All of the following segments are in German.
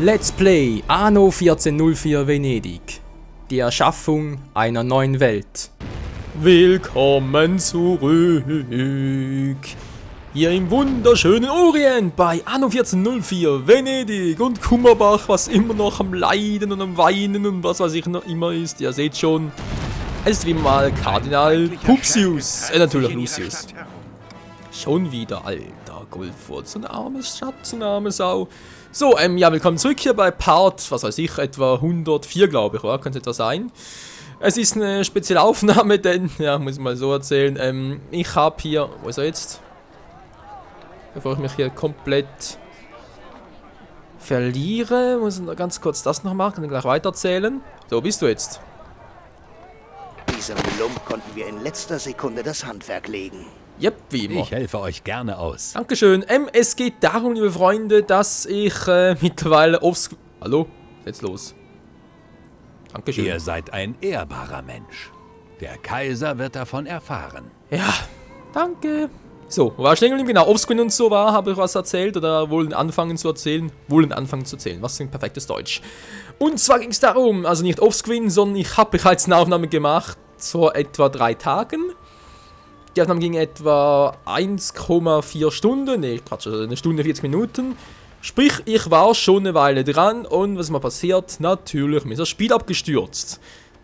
Let's Play Anno 1404 Venedig. Die Erschaffung einer neuen Welt. Willkommen zurück. Hier im wunderschönen Orient bei Anno 1404 Venedig und Kummerbach, was immer noch am Leiden und am Weinen und was weiß ich noch immer ist. Ihr seht schon, es ist wie mal Kardinal Pupsius, natürlich Lucius. Schon wieder, alter Goldfurz, ein armes Schatz, eine arme Sau. So, ja, willkommen zurück hier bei Part, was weiß ich, etwa 104, glaube ich, oder? Könnte etwa sein. Es ist eine spezielle Aufnahme, denn, ja, muss ich mal so erzählen, ich habe hier, wo ist er jetzt? Bevor ich mich hier komplett verliere, muss ich noch ganz kurz das noch machen, dann gleich weitererzählen. So, wo bist du jetzt? Diesem Lump konnten wir in letzter Sekunde das Handwerk legen. Yep, wie immer. Ich helfe euch gerne aus. Dankeschön. Es geht darum, liebe Freunde, dass ich mittlerweile aufs... Hallo? Jetzt los. Dankeschön. Ihr seid ein ehrbarer Mensch. Der Kaiser wird davon erfahren. Ja, danke. So, wo war ich stehen geblieben? Genau, Offscreen und so war, habe ich was erzählt oder wohl anfangen zu erzählen. Was ist ein perfektes Deutsch? Und zwar ging es darum, also nicht Offscreen, sondern ich habe bereits eine Aufnahme gemacht vor etwa 3 Tagen. Die Aufnahme ging etwa 1,4 Stunden, nee, Quatsch, also 1 Stunde 40 Minuten. Sprich, ich war schon eine Weile dran und was ist mal passiert? Natürlich, mir ist das Spiel abgestürzt.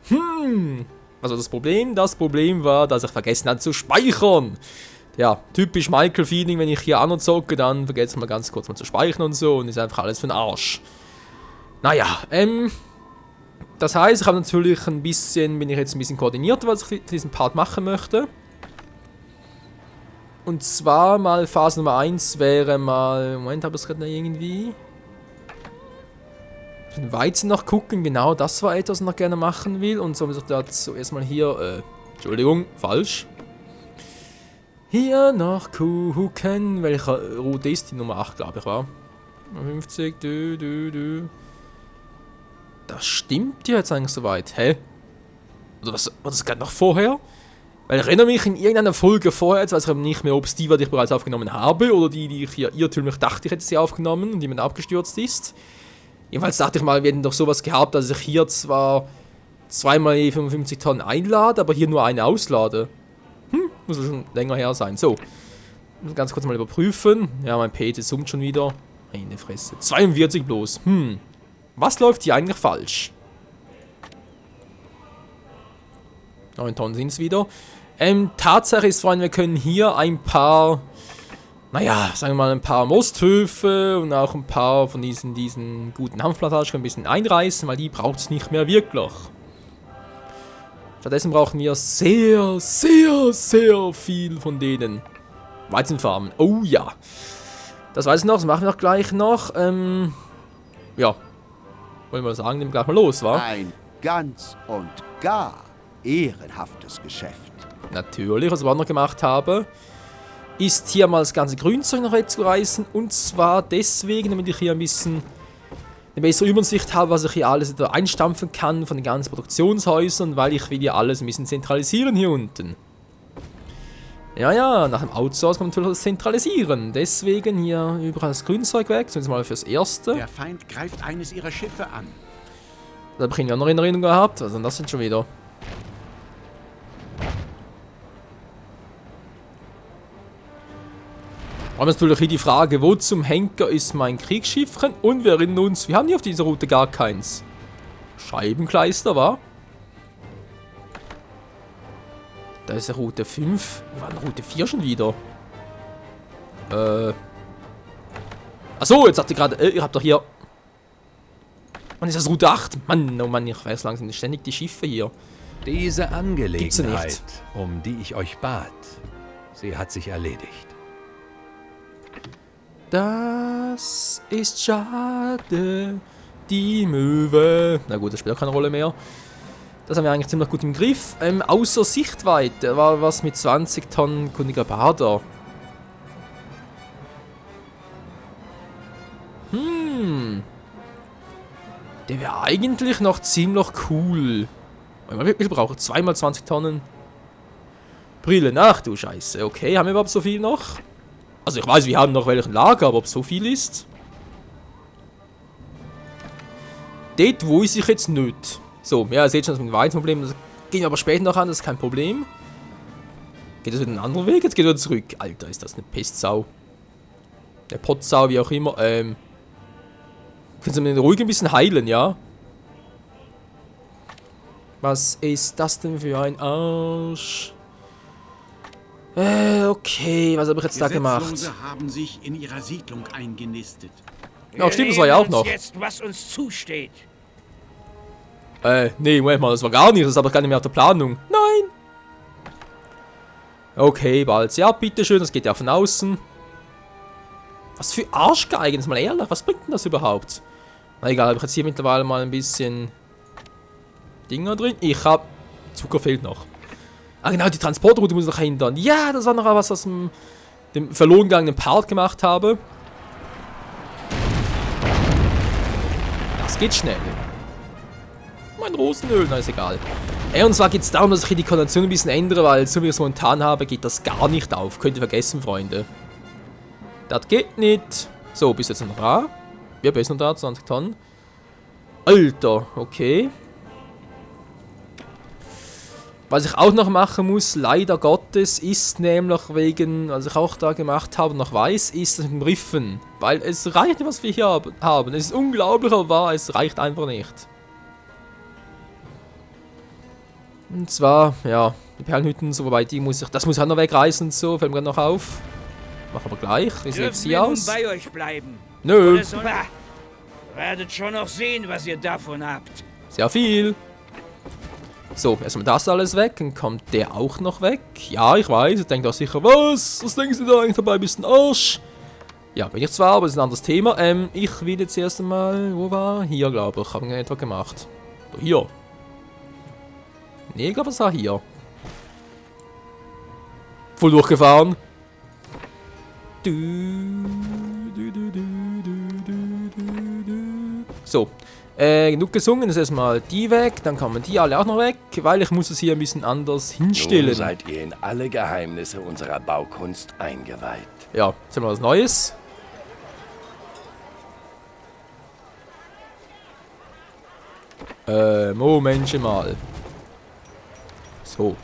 Was war das Problem? Das Problem war, dass ich vergessen hatte zu speichern. Ja, typisch Michael-Feeling, wenn ich hier an und zocke, dann vergesse ich mal ganz kurz mal zu speichern und so und ist einfach alles für den Arsch. Naja, das heißt, ich habe natürlich bin ich jetzt ein bisschen koordiniert, was ich für diesen Part machen möchte. Und zwar mal Phase Nummer 1 wäre mal... Moment, habe ich es gerade noch irgendwie... Den Weizen noch gucken, genau, das war etwas, was ich noch gerne machen will. Und so muss ich dazu erstmal hier... Entschuldigung, falsch. Hier noch gucken, welche Route ist die? Nummer 8, glaube ich, war. 50, Das stimmt ja jetzt eigentlich soweit. Hä? Oder was war das gerade noch vorher? Weil ich erinnere mich in irgendeiner Folge vorher, jetzt weiß ich aber nicht mehr, ob es die, die ich bereits aufgenommen habe, oder die ich hier irrtümlich dachte, ich hätte sie aufgenommen und die mir abgestürzt ist. Jedenfalls dachte ich mal, wir hätten doch sowas gehabt, dass ich hier zwar 2x 55 Tonnen einlade, aber hier nur eine auslade. Muss schon länger her sein. So, muss ganz kurz mal überprüfen. Ja, mein PC zoomt schon wieder. Meine Fresse. 42 bloß. Was läuft hier eigentlich falsch? 9 Tonnen sind es wieder. Tatsache ist, Freunde, wir können hier ein paar, naja, sagen wir mal ein paar Mosthöfe und auch ein paar von diesen guten Hanfplantagen ein bisschen einreißen, weil die braucht es nicht mehr wirklich. Stattdessen brauchen wir sehr, sehr, sehr viel von denen. Weizenfarmen. Oh ja. Das weiß ich noch, das machen wir doch gleich noch. Ja. Wollen wir sagen, nehmen wir gleich mal los, wa? Ein ganz und gar ehrenhaftes Geschäft. Natürlich, was ich auch noch gemacht habe, ist hier mal das ganze Grünzeug noch wegzureißen. Und zwar deswegen, damit ich hier ein bisschen eine bessere Übersicht habe, was ich hier alles da einstampfen kann von den ganzen Produktionshäusern, weil ich will ja alles ein bisschen zentralisieren hier unten. Ja, nach dem Outsource kann man natürlich das zentralisieren. Deswegen hier überall das Grünzeug weg, zumindest mal fürs Erste. Der Feind greift eines ihrer Schiffe an. Da habe ich ihn ja noch in Erinnerung gehabt, also das sind schon wieder. Aber natürlich hier die Frage, wo zum Henker ist mein Kriegsschiffchen? Und wir erinnern uns, wir haben hier auf dieser Route gar keins. Scheibenkleister, wa? Da ist ja Route 5. Wo war denn Route 4 schon wieder? Achso, jetzt sagt ihr gerade, ihr habt doch hier... Mann, ist das Route 8? Mann, oh Mann, ich weiß langsam ständig die Schiffe hier. Diese Angelegenheit, um die ich euch bat, sie hat sich erledigt. Das ist schade. Die Möwe. Na gut, das spielt auch keine Rolle mehr. Das haben wir eigentlich ziemlich gut im Griff. Außer Sichtweite war was mit 20 Tonnen kundiger Bader. Der wäre eigentlich noch ziemlich cool. Wir brauchen 2x20 Tonnen Brillen. Ach du Scheiße. Okay, haben wir überhaupt so viel noch? Also ich weiß, wir haben noch welchen Lager, aber ob es so viel ist? dort wo ich sich jetzt nicht. So, ja, ihr seht schon, das ist ein weiteres Problem. Das ging aber später noch an, das ist kein Problem. Geht das wieder einen anderen Weg? Jetzt geht er wieder zurück. Alter, ist das eine Pestsau. Der Potsau, wie auch immer. Können Sie mir ruhig ein bisschen heilen, ja? Was ist das denn für ein Arsch? Okay, was habe ich jetzt da gemacht? Gesetzlose haben sich in ihrer Siedlung eingenistet. Ja, stimmt, das war ja auch noch. Jetzt, was uns zusteht. Nee, Moment mal, das war gar nicht, das ist aber gar nicht mehr auf der Planung. Nein! Okay, bald. Ja, bitteschön, das geht ja von außen. Was für Arschgeigen, jetzt mal ehrlich, was bringt denn das überhaupt? Na egal, habe ich jetzt hier mittlerweile mal ein bisschen Dinger drin. Ich habe... Zucker fehlt noch. Ah genau, die Transportroute muss ich noch hindern. Ja, das war noch was aus dem verloren gegangenen Part gemacht habe. Das geht schnell. Mein Rosenöl, na ist egal. Und zwar geht es darum, dass ich hier die Koordination ein bisschen ändere, weil so wie ich es momentan habe, geht das gar nicht auf. Könnt ihr vergessen, Freunde. Das geht nicht. So, bist du jetzt noch da? Ja, bist noch da, 20 Tonnen. Alter, okay. Was ich auch noch machen muss, leider Gottes, ist nämlich wegen, was ich auch da gemacht habe, noch weiß, ist das mit dem Riffen. Weil es reicht nicht, was wir hier haben. Es ist unglaublich, aber wahr, es reicht einfach nicht. Und zwar, ja, die Perlenhütten, so, wobei die muss ich, das muss ich auch noch wegreißen und so, fällt mir gerade noch auf. Mach aber gleich, wie sieht es hier aus? Bei euch bleiben? Nö. Werdet schon noch sehen, was ihr davon habt. Sehr viel. So, erstmal das alles weg, dann kommt der auch noch weg. Ja, ich weiß, ihr denkt auch sicher, was denkst du da eigentlich dabei, bist ein Arsch? Ja, bin ich zwar, aber das ist ein anderes Thema. Ich will jetzt erst einmal, wo war? Hier, glaube ich, habe ich etwa gemacht. Oder hier. Nee, ich glaube, es war hier. Voll durchgefahren. So. Genug gesungen, ist erstmal die weg, dann kommen die alle auch noch weg, weil ich muss es hier ein bisschen anders hinstellen. Nun seid ihr in alle Geheimnisse unserer Baukunst eingeweiht. Ja, jetzt haben wir was Neues. Moment mal. So.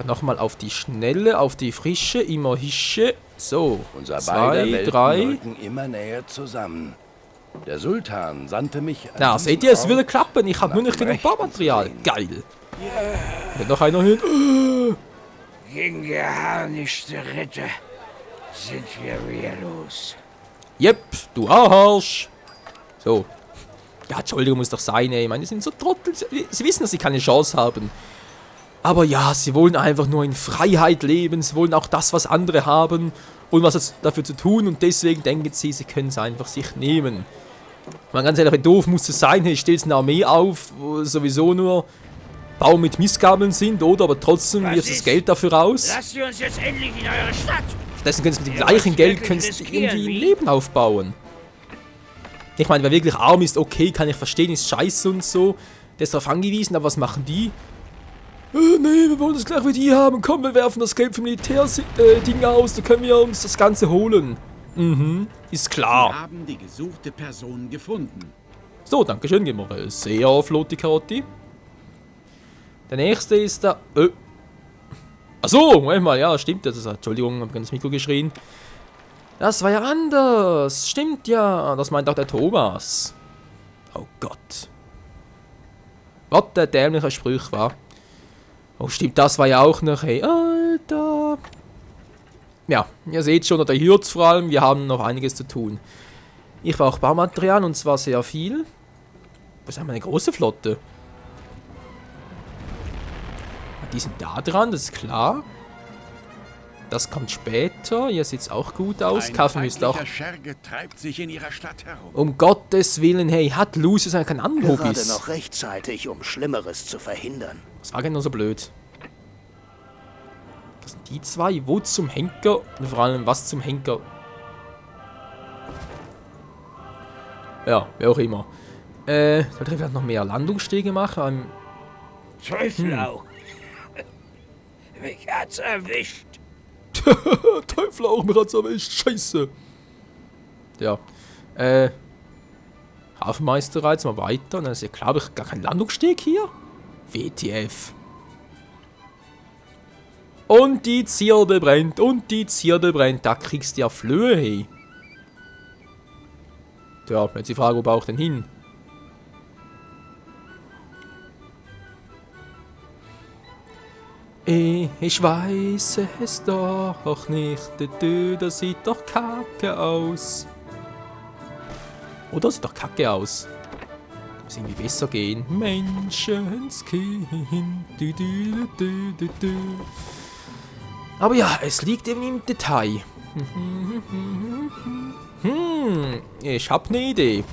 Nochmal auf die Schnelle, auf die Frische, immer Hische. So, Unser 2, beider Welten 3. rücken immer näher zusammen. Der Sultan sandte mich... an Na, diesen seht ihr, es Ort, würde klappen. Ich habe nur nicht genug Rechten Baumaterial. zu sehen. Geil. Wird noch einer hin. Gegen geharnischte Ritter sind wir wehrlos. Jep, du Arsch. So. Ja, Entschuldigung, muss doch sein, ey. Ich meine, die sind so Trottel. Sie wissen, dass sie keine Chance haben. Aber ja, sie wollen einfach nur in Freiheit leben. Sie wollen auch das, was andere haben. Und was dafür zu tun. Und deswegen denken sie, sie können es einfach sich nehmen. Man ganz ehrlich, wie doof muss es sein. Hey, stellst eine Armee auf, wo sowieso nur Bau mit Mistgabeln sind, oder? Aber trotzdem wirft das Geld dafür aus. Lasst ihr uns jetzt endlich in eure Stadt. Stattdessen können sie mit dem Ja, gleichen was Geld wirklich können sie riskieren, irgendwie ein wie? Leben aufbauen. Ich meine, wer wirklich arm ist, okay, kann ich verstehen, ist scheiße und so. Der ist darauf angewiesen, aber was machen die? Nee, wir wollen das gleich wie die haben. Komm, wir werfen das Geld für Militär-Ding aus, da können wir uns das Ganze holen. Mhm, ist Wir klar. haben die gesuchte Person gefunden. So, danke schön, gehen wir sehr auf Lotti Karotti. Der nächste ist da... Achso, Moment mal, ja, stimmt. Das ist, Entschuldigung, hab ganz Mikro geschrien. Das war ja anders. Stimmt ja. Das meint auch der Thomas. Oh Gott. Was der dämliche Spruch war. Oh, stimmt, das war ja auch noch. Hey, Alter. Ja, ihr seht schon, oder ihr hört vor allem, wir haben noch einiges zu tun. Ich brauche Baumaterial und zwar sehr viel. Was haben wir, eine große Flotte? Die sind da dran, das ist klar. Das kommt später. Hier sieht es auch gut aus. Kaufen müsst auch. feindlicher Scherge treibt sich in ihrer Stadt herum. Um Gottes Willen, hey, hat Lucius kein Gerade Anhobis? noch rechtzeitig, um Schlimmeres zu verhindern. Das war genau so blöd. Das sind die zwei. Wo zum Henker? Und vor allem, was zum Henker? Ja, wer auch immer. Sollte ich vielleicht noch mehr Landungsstege machen? Teufel auch. Mich hat's erwischt. Teufel auch, mir hat's erwischt. Scheiße. Ja. Hafenmeister jetzt mal weiter. Und dann ist ja klar, habe ich gar keinen Landungssteg hier. WTF. Und die Zierde brennt. Und die Zierde brennt. Da kriegst du ja Flöhe, hey. Tja, jetzt die Frage, wo braucht denn hin? Ich weiß es doch nicht. Das sieht doch kacke aus. Oder sieht doch kacke aus. Muss irgendwie besser gehen. Menschenskind. Aber ja, es liegt eben im Detail. Ich hab ne Idee.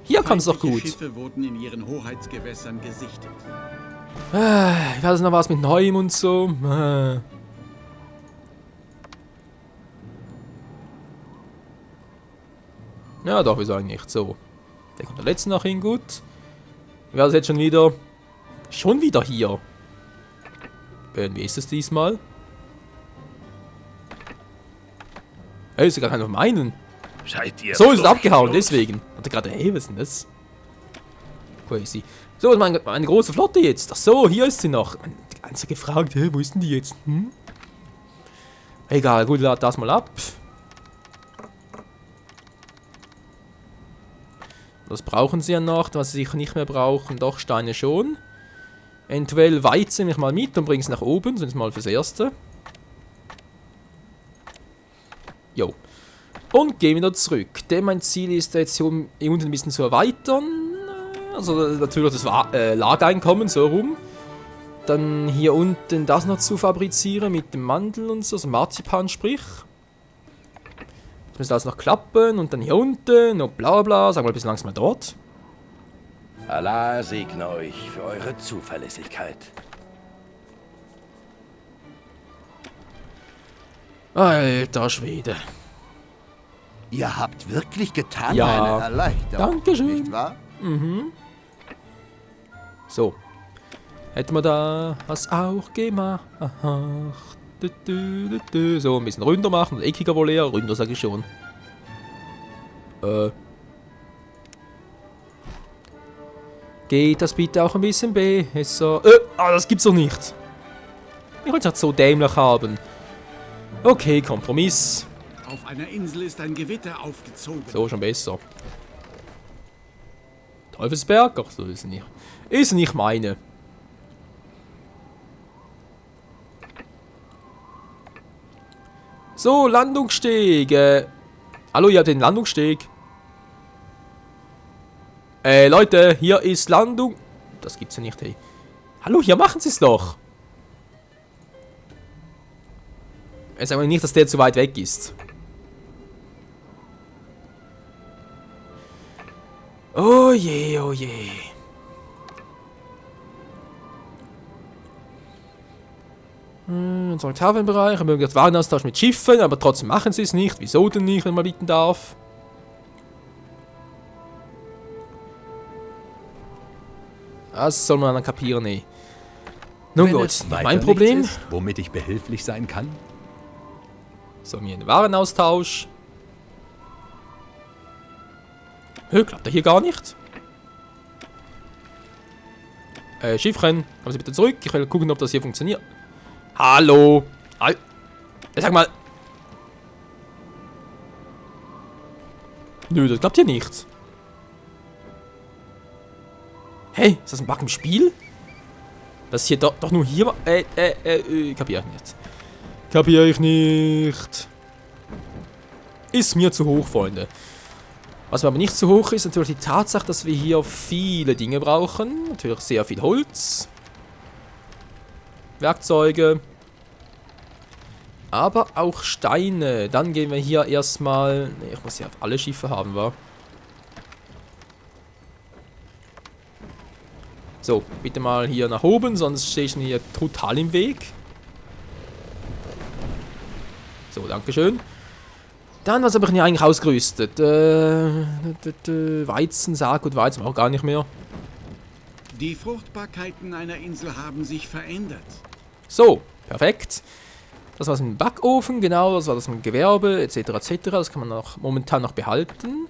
Hier kann es doch gut. Schiffe wurden in ihren Hoheitsgewässern gesichtet. Ich weiß noch was mit Neuem und so. Ja, doch, wir sagen nicht so. Der kommt der letzte noch hin, gut. Ich werde jetzt schon wieder. Schon wieder hier. Wie ist es diesmal? Hey, ist ja gar keiner von meinen. Seid ihr So ist es furchtlos? abgehauen, deswegen. Hatte gerade, hey, was ist denn das? Crazy. So, meine große Flotte jetzt. Ach so, hier ist sie noch. Die ganze gefragt, hey, wo ist denn die jetzt? Egal, gut, lad das mal ab. Das brauchen sie ja noch, was sie sicher nicht mehr brauchen. Doch, Steine schon. Eventuell Weizen nehme ich mal mit und bringe es nach oben, sonst mal fürs Erste. Jo. Und gehen wieder zurück. Denn mein Ziel ist jetzt hier unten ein bisschen zu erweitern. Also natürlich das Lagereinkommen, so rum. Dann hier unten das noch zu fabrizieren mit dem Mandel und so, also Marzipan sprich. Das müsste alles noch klappen und dann hier unten und bla bla. Sagen wir ein bisschen langsam mal dort. Allah segne euch für eure Zuverlässigkeit. Alter Schwede. Ihr habt wirklich getan, Ja. eine Erleichterung. Dankeschön. Nicht wahr? So. Hätten wir da das auch gemacht. So, ein bisschen runter machen. Eckiger wohl eher. Runter, sag ich schon. Geht das bitte auch ein bisschen besser? Das gibt's doch nicht. Ich wollte es so dämlich haben. Okay, Kompromiss. Auf einer Insel ist ein Gewitter aufgezogen. So, schon besser. Teufelsberg? Ach so, ist nicht. Ist nicht meine. So, Landungssteg. Hallo, ihr habt den Landungssteg. Leute, hier ist Landung. Das gibt's ja nicht, hey. Hallo, hier machen sie es doch. Jetzt sagen wir nicht, dass der zu weit weg ist. Oh je, oh je. Unser Hafenbereich, wir mögen das Warenaustausch mit Schiffen, aber trotzdem machen sie es nicht. Wieso denn nicht, wenn man bitten darf? Das soll man dann kapieren, ey. Nun Wenn gut, es nicht weiter mein Problem. nichts ist, womit ich behilflich sein kann? So, mir einen Warenaustausch. Klappt der hier gar nicht? Schiffchen, kommen Sie bitte zurück. Ich will gucken, ob das hier funktioniert. Hallo. Sag mal. Nö, das klappt hier nicht. Hey, ist das ein Bug im Spiel? Das hier doch nur hier... kapier ich nicht. Kapier ich nicht. Ist mir zu hoch, Freunde. Was mir aber nicht zu hoch ist, natürlich die Tatsache, dass wir hier viele Dinge brauchen. Natürlich sehr viel Holz. Werkzeuge. Aber auch Steine. Dann gehen wir hier erstmal... Ne, ich muss ja auf alle Schiffe haben, wa? So, bitte mal hier nach oben, sonst stehe ich hier total im Weg. So, dankeschön. Dann, was habe ich denn hier eigentlich ausgerüstet? Weizen, Saat und Weizen auch gar nicht mehr. Die Fruchtbarkeiten einer Insel haben sich verändert. So, perfekt. Das war im Backofen, genau, das war das im Gewerbe, etc. etc. Das kann man noch momentan noch behalten.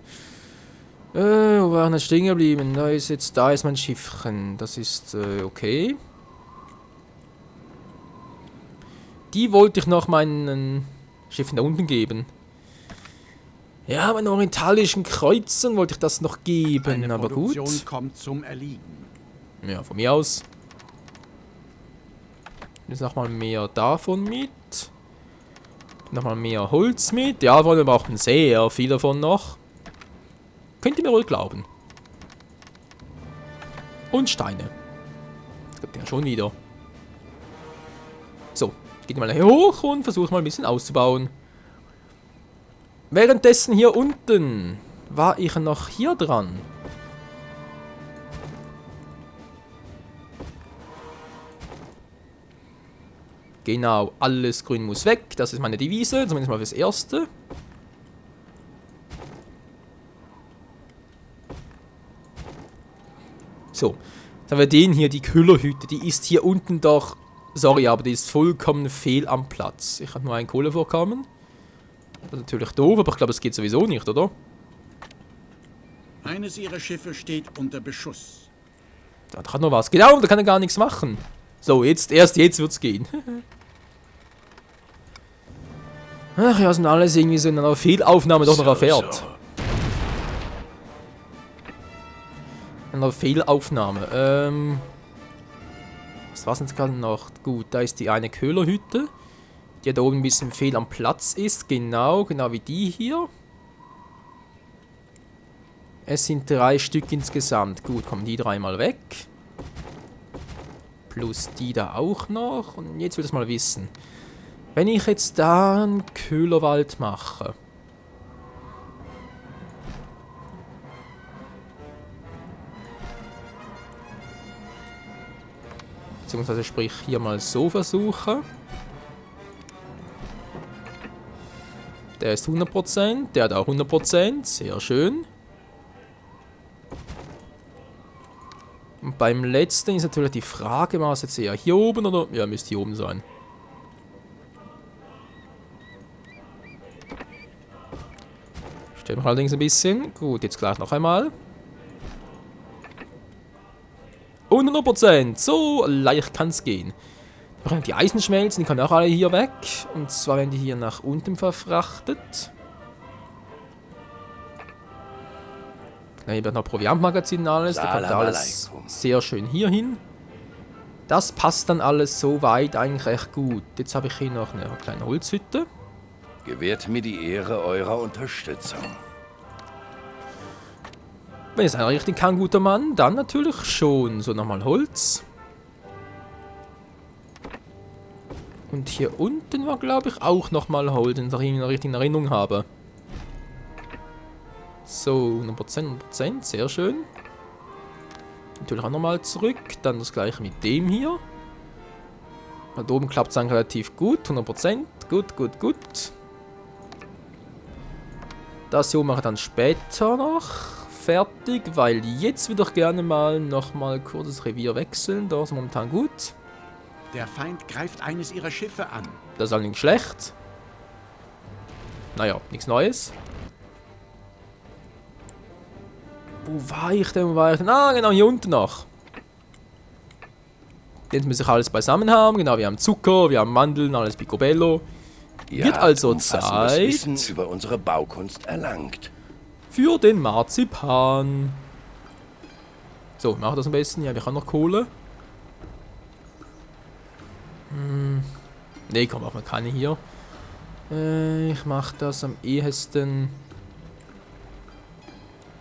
Wo waren wir stehen geblieben? Da ist mein Schiffchen. Das ist okay. Die wollte ich noch meinen Schiffen da unten geben. Ja, meinen orientalischen Kreuzern wollte ich das noch geben, Eine aber gut. Produktion kommt zum Erliegen. Ja, von mir aus. Jetzt nochmal mehr davon mit. Nochmal mehr Holz mit. Ja, wir brauchen sehr viel davon noch. Könnt ihr mir wohl glauben. Und Steine. Das gibt ja schon wieder. So, geht mal hier hoch und versuche mal ein bisschen auszubauen. Währenddessen hier unten war ich noch hier dran. Genau, alles grün muss weg. Das ist meine Devise, zumindest mal fürs Erste. So, jetzt haben wir den hier, die Köhlerhütte. Die ist hier unten doch... Sorry, aber die ist vollkommen fehl am Platz. Ich habe nur ein Kohlevorkommen. Das ist natürlich doof, aber ich glaube, es geht sowieso nicht, oder? Eines ihrer Schiffe steht unter Beschuss. Da hat noch was. Genau, da kann er gar nichts machen. So, erst jetzt wird's gehen. Ach ja, sind alles irgendwie so in einer Fehlaufnahme doch noch erfährt. In einer Fehlaufnahme. Was war's jetzt gerade noch? Gut, da ist die eine Köhlerhütte. Die da oben ein bisschen fehl am Platz ist. Genau wie die hier. Es sind 3 Stück insgesamt. Gut, kommen die 3 mal weg. Plus die da auch noch. Und jetzt will ich mal wissen. Wenn ich jetzt da einen Köhlerwald mache. Beziehungsweise sprich hier mal so versuche. Der ist 100%, der hat auch 100%, sehr schön. Und beim letzten ist natürlich die Frage, war es jetzt eher hier oben oder? Ja, müsste hier oben sein. Stellen wir allerdings ein bisschen. Gut, jetzt gleich noch einmal. 100%, so leicht kann es gehen. Die Eisenschmelzen, die können auch alle hier weg. Und zwar werden die hier nach unten verfrachtet. Hier wird noch Proviantmagazin und alles. Da kommt alles sehr schön hier hin. Das passt dann alles soweit eigentlich recht gut. Jetzt habe ich hier noch eine kleine Holzhütte. Gewährt mir die Ehre eurer Unterstützung. Wenn es einrichten kann, guter Mann, dann natürlich schon. So, nochmal Holz. Und hier unten war, glaube ich, auch nochmal Holz, wenn ich ihn richtig in Erinnerung habe. So, 100%, sehr schön. Natürlich auch nochmal zurück. Dann das gleiche mit dem hier. Da oben klappt es dann relativ gut. 100%. Gut. Das hier mache ich dann später noch fertig, weil jetzt würde ich gerne mal nochmal kurz das Revier wechseln. Da ist momentan gut. Der Feind greift eines ihrer Schiffe an. Das ist allerdings schlecht. Naja, nichts Neues. Wo war ich denn? Ah, genau, hier unten noch. Jetzt muss ich alles beisammen haben. Genau, wir haben Zucker, wir haben Mandeln, alles picobello. Wird also Zeit Wissen über unsere Baukunst erlangt. für den Marzipan. So, ich mache das am besten. Ja, wir haben noch Kohle. Ne, komm, machen wir keine hier. Ich mache das am ehesten.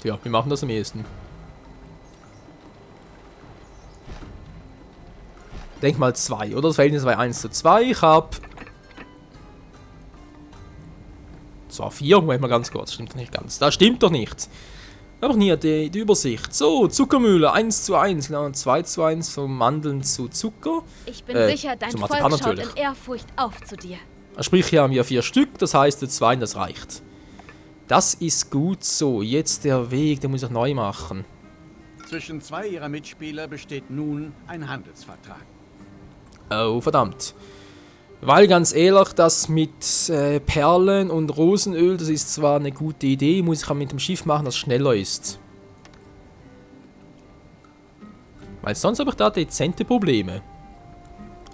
Ja, wir machen das am ehesten. Denk mal 2, oder? Das Verhältnis war 1:2. Ich habe. Zwar 4, Moment mal ganz kurz. Stimmt doch nicht ganz. Da stimmt doch nicht. Einfach nie die Übersicht. So, Zuckermühle 1:1. Genau, 2:1 von Mandeln zu Zucker. Ich bin sicher, dein Volk schaut in Ehrfurcht auf zu dir. Sprich, hier haben wir 4 Stück. Das heißt, 2, das reicht. Das ist gut so. Jetzt der Weg, den muss ich neu machen. Zwischen 2 ihrer Mitspieler besteht nun ein Handelsvertrag. Oh, verdammt. Weil ganz ehrlich, das mit Perlen und Rosenöl, das ist zwar eine gute Idee, muss ich auch mit dem Schiff machen, das schneller ist. Weil sonst habe ich da dezente Probleme.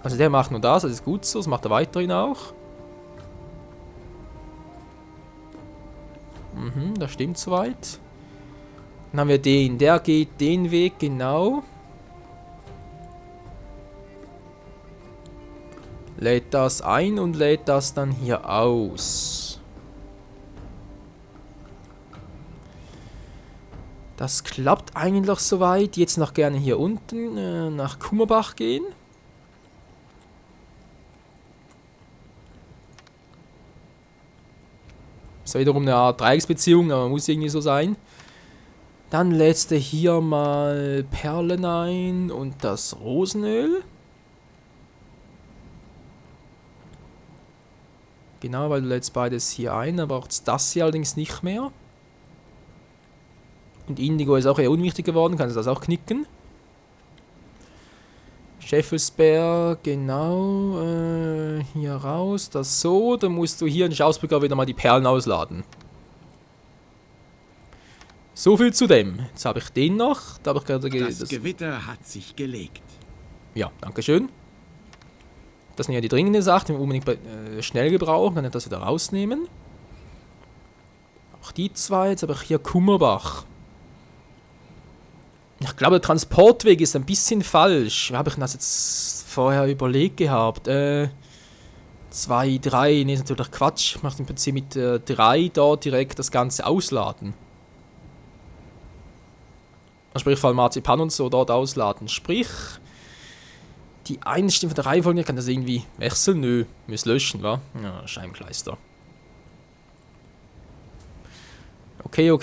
Also der macht nur das ist gut so, das macht er weiterhin auch. Das stimmt soweit. Dann haben wir den, der geht den Weg, genau. Lädt das ein und lädt das dann hier aus. Das klappt eigentlich soweit. Jetzt noch gerne hier unten nach Kummerbach gehen. Das ist wiederum eine Art Dreiecksbeziehung, aber muss irgendwie so sein. Dann lädst du hier mal Perlen ein und das Rosenöl. Genau, weil du lädst beides hier ein, dann braucht es das hier allerdings nicht mehr. Und Indigo ist auch eher unwichtig geworden, kannst du das auch knicken. Scheffelsberg, genau, hier raus, das so, dann musst du hier in Schausbrücker wieder mal die Perlen ausladen. So viel zu dem. Jetzt habe ich den noch. Da habe ich gerade das Gewitter hat sich gelegt. Ja, danke schön. Das sind ja die dringenden Sachen, die wir unbedingt schnell gebrauchen. Kann ich das wieder rausnehmen. Auch die zwei. Jetzt habe ich hier Kummerbach. Ich glaube, der Transportweg ist ein bisschen falsch. Wie habe ich das jetzt vorher überlegt gehabt? 2, 3. Nee, ist natürlich Quatsch. Ich mache im Prinzip mit 3 dort direkt das Ganze ausladen. Sprich, vor allem Marzipan und so dort ausladen. Sprich, die Einstellung von der Reihenfolge kann das irgendwie wechseln. Nö, müssen löschen, wa? Ja, Scheibenkleister. Okay.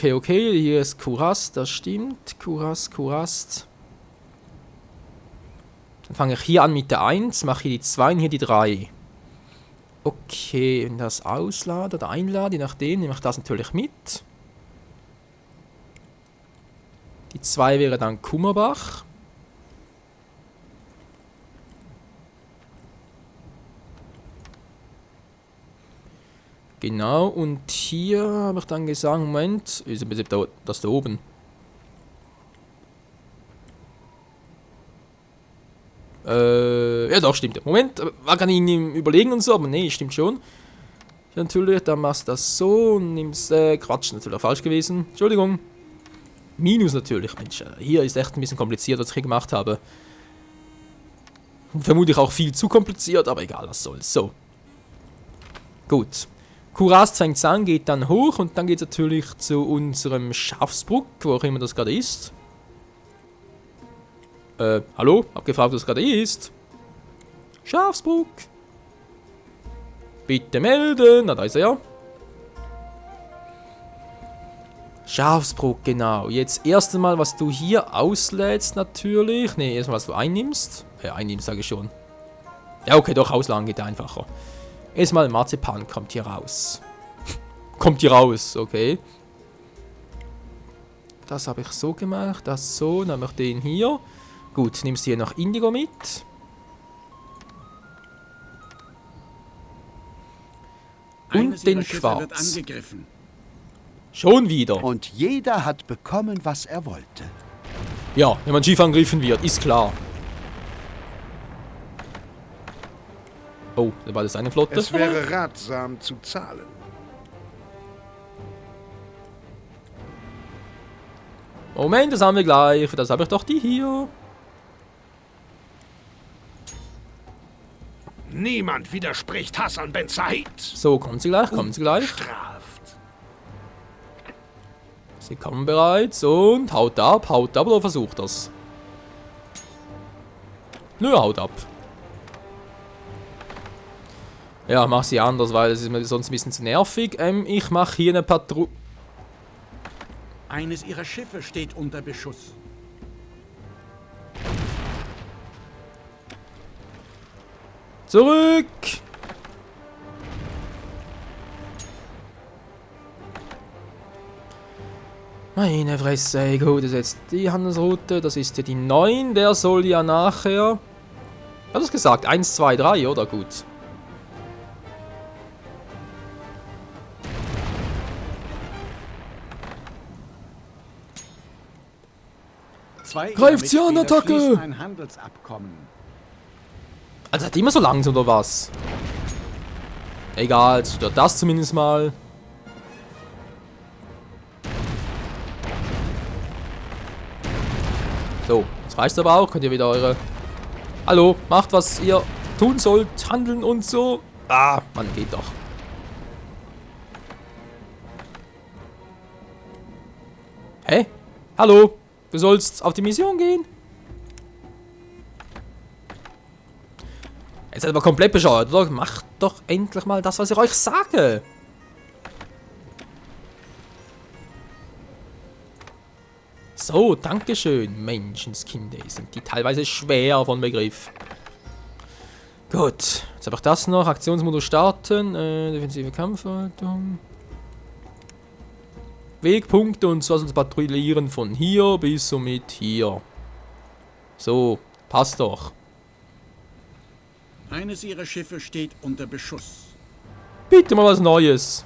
Hier ist Kurast, das stimmt. Kurast. Dann fange ich hier an mit der 1, mache hier die 2 und hier die 3. Okay, und das ausladen oder einladen, je nachdem, nehme ich das natürlich mit. Die 2 wäre dann Kummerbach. Genau, und hier habe ich dann gesagt, Moment, ist im Prinzip das da oben. Ja doch, stimmt. Moment, war gar nicht überlegen und so, aber nee, stimmt schon. Ja, natürlich, dann machst du das so und nimmst, Quatsch, natürlich falsch gewesen. Entschuldigung. Minus natürlich, Mensch, hier ist echt ein bisschen kompliziert, was ich hier gemacht habe. Und vermutlich auch viel zu kompliziert, aber egal, was soll's. So. Gut. Kurast fängt an, geht dann hoch und dann geht es natürlich zu unserem Schafsbruck, wo auch immer das gerade ist. Hallo? Hab gefragt, was gerade ist. Schafsbruck. Bitte melden. Na, da ist er ja. Schafsbruck, genau. Jetzt erst einmal, was du hier auslädst natürlich. Ne, erstmal, was du einnimmst. Einnimmst, sage ich schon. Ja, okay, doch, ausladen geht einfacher. Erstmal Marzipan kommt hier raus. Kommt hier raus, okay. Das habe ich so gemacht, das so, dann habe ich den hier. Gut, nimmst du hier noch Indigo mit. Und den Quarz. Schon wieder. Und jeder hat bekommen, was er wollte. Ja, wenn man Schiff angegriffen wird, ist klar. Oh, da war das eine Flotte. Es wäre ratsam zu zahlen. Moment, das haben wir gleich. Für das habe ich doch die hier. Niemand widerspricht Hassan Ben Said. So, kommen Sie gleich, kommen Sie gleich. Straft. Sie kommen bereits und haut ab oder versucht das. Nö, haut ab. Ja, mach sie anders, weil es ist mir sonst ein bisschen zu nervig. Ich mache hier eine Patrouille. Eines ihrer Schiffe steht unter Beschuss. Zurück! Meine Fresse, gut, das ist jetzt die Handelsroute, das ist ja die 9, der soll ja nachher... Was hast du gesagt? 1, 2, 3, oder? Gut. Zwei Greift sie an, Mitspieler Attacke! schließen ein Handelsabkommen. Also hat die immer so langsam oder was? Egal, jetzt stört das zumindest mal. So, jetzt reicht's aber auch. Könnt ihr wieder eure... Hallo, macht was ihr tun sollt, handeln und so. Ah, Mann, geht doch. Hä? Hallo? Du sollst auf die Mission gehen? Jetzt seid ihr aber komplett bescheuert, oder? Macht doch endlich mal das, was ich euch sage. So, dankeschön. Menschenskinder, sind die teilweise schwer von Begriff. Gut, jetzt habe ich das noch. Aktionsmodus starten. Defensive Kampfhaltung. Wegpunkte und zwar das Patrouillieren von hier bis somit hier. So, passt doch. Eines ihrer Schiffe steht unter Beschuss. Bitte mal was Neues.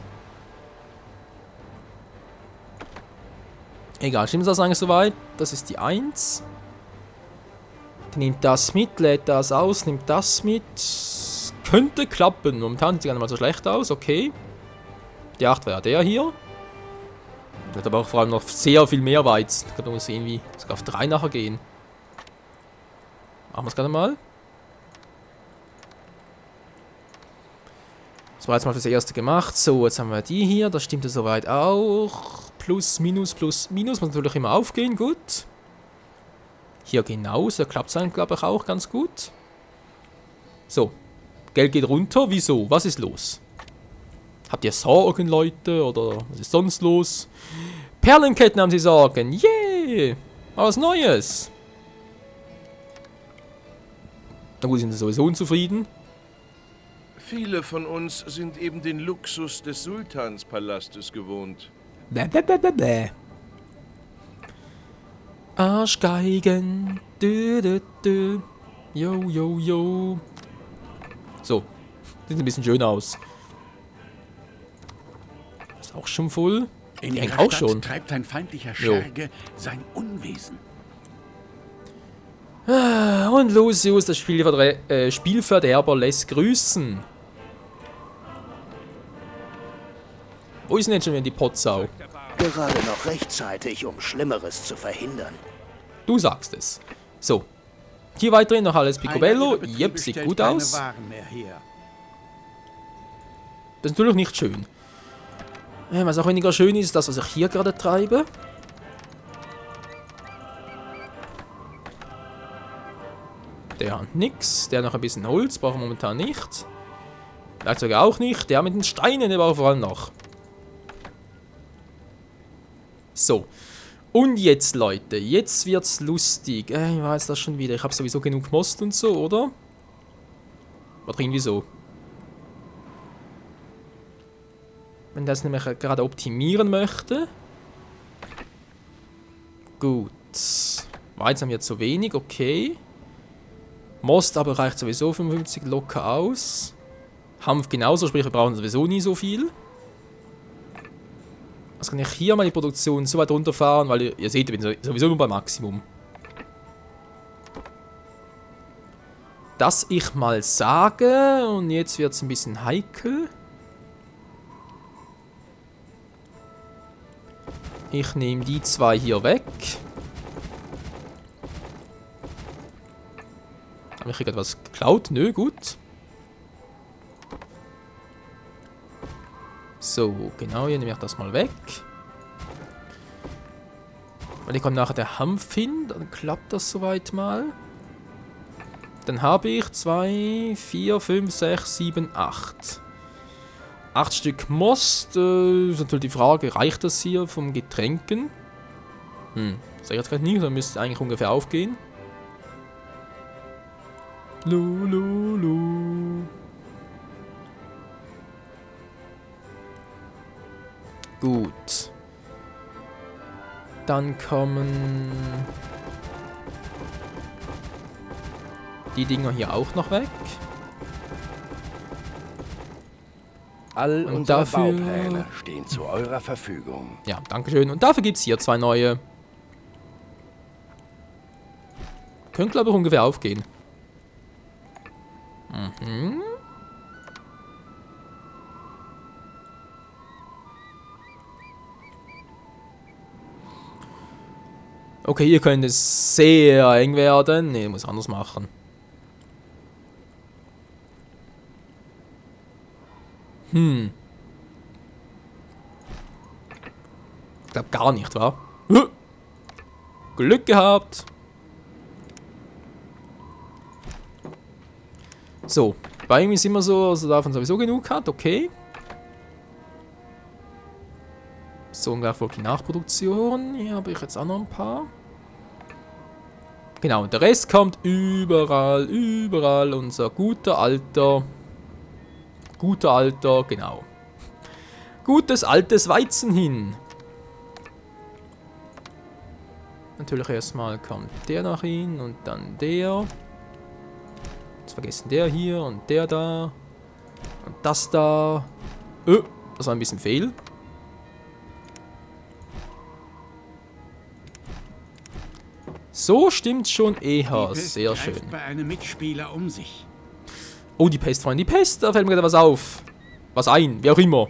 Egal, stimmt das eigentlich soweit? Das ist die 1. Die nimmt das mit, lädt das aus, nimmt das mit. Könnte klappen. Momentan sieht es gar nicht mal so schlecht aus, okay. Die 8 wäre der hier. Hat aber auch vor allem noch sehr viel mehr Weizen. Ich glaube, man muss irgendwie sogar auf 3 nachher gehen. Machen wir es gerade mal. Das war jetzt mal fürs erste gemacht. So, jetzt haben wir die hier. Das stimmt ja soweit auch. Plus, minus, muss natürlich immer aufgehen. Gut. Hier genauso. Klappt es eigentlich, glaube ich, auch ganz gut. So. Geld geht runter. Wieso? Was ist los? Habt ihr Sorgen, Leute? Oder was ist sonst los? Perlenketten haben sie Sorgen. Yay! Was Neues. Na gut, sind sie sowieso unzufrieden. Viele von uns sind eben den Luxus des Sultanspalastes gewohnt. Bäh. Arschgeigen. Dö. Jo. So. Sieht ein bisschen schön aus. Ist auch schon voll. In Die ihrer auch Stadt schon. treibt ein feindlicher Scherge sein Unwesen. Und Lucius, der Spielverderber, lässt grüßen. Wo ist denn jetzt schon wieder die Potsau? Gerade noch rechtzeitig, um Schlimmeres zu verhindern. Du sagst es. So. Hier weiterhin noch alles Picobello. Einer ihrer Jep, Betriebe sieht stellt gut keine aus. Waren mehr her. Das ist natürlich nicht schön. Was auch weniger schön ist, das, was ich hier gerade treibe. Der hat nix. Der noch ein bisschen Holz, braucht er momentan nicht. Werkzeuge auch nicht. Der mit den Steinen, der braucht vor allem noch. So. Und jetzt, Leute. Jetzt wird's lustig. Ich weiß das schon wieder. Ich habe sowieso genug Most und so, oder? Oder irgendwie so. Wenn das nämlich gerade optimieren möchte. Gut. Weizen haben wir zu wenig, okay. Most aber reicht sowieso 55 locker aus. Hanf genauso, sprich wir brauchen sowieso nie so viel. Also kann ich hier mal die Produktion so weit runterfahren, weil ihr seht, ich bin sowieso nur beim Maximum. Dass ich mal sage, und jetzt wird es ein bisschen heikel. Ich nehme die 2 hier weg. Habe ich etwas geklaut? Nö, gut. So, genau, hier nehme ich das mal weg. Weil hier kommt nachher der Hanf hin, dann klappt das soweit mal. Dann habe ich 2, 4, 5, 6, 7, 8. 8 Stück Most. Ist natürlich die Frage, reicht das hier vom Getränken? Sag ich jetzt gerade nicht, dann müsste es eigentlich ungefähr aufgehen. Lululu. Gut. Dann kommen die Dinger hier auch noch weg. All Und unsere dafür- Baupläne stehen zu eurer Verfügung. Ja, dankeschön. Und dafür gibt es hier 2 neue. Könnte, glaube ich, ungefähr aufgehen. Mhm. Okay, hier könnte es sehr eng werden. Ne, muss anders machen. Ich glaube gar nicht, wa? Glück gehabt. So, bei ihm ist immer so, dass er davon sowieso genug hat, okay. So, ungefähr für die Nachproduktion. Hier habe ich jetzt auch noch ein paar. Genau, und der Rest kommt überall, unser guter alter, genau. Gutes altes Weizen hin. Natürlich erstmal kommt der nach hin und dann der. Jetzt vergessen der hier und der da. Und das da. Das war ein bisschen fehl. So stimmt schon eher. Sehr schön. Bei einem Mitspieler um sich. Oh, die Pest, Freunde. Die Pest, da fällt mir gerade was auf. Was ein, wie auch immer.